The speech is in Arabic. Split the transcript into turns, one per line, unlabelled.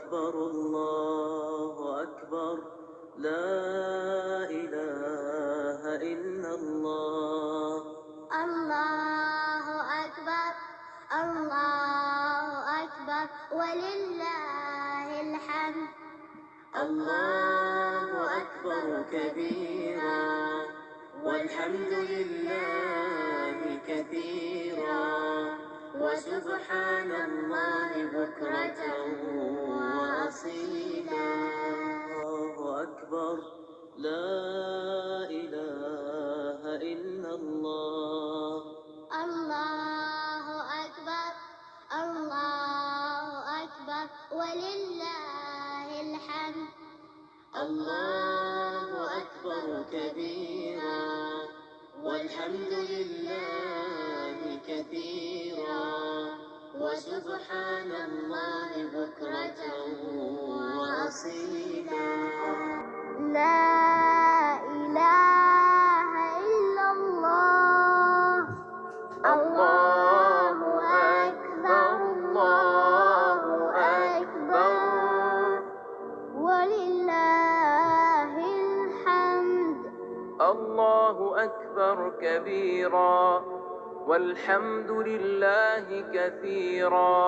أكبر الله أكبر لا إله إلا الله.
الله أكبر الله أكبر ولله الحمد.
الله أكبر كبيرا والحمد لله كثيرا وسبحان الله بكرة وأصيلا. الله أكبر لا إله إلا الله.
الله أكبر الله أكبر ولله الحمد.
الله أكبر كبيرا والحمد لله كثيرا وسبحان الله بكرة وأصيلا.
لا إله إلا الله. الله أكبر الله أكبر ولله الحمد.
الله أكبر كبيرا والحمد لله كثيرا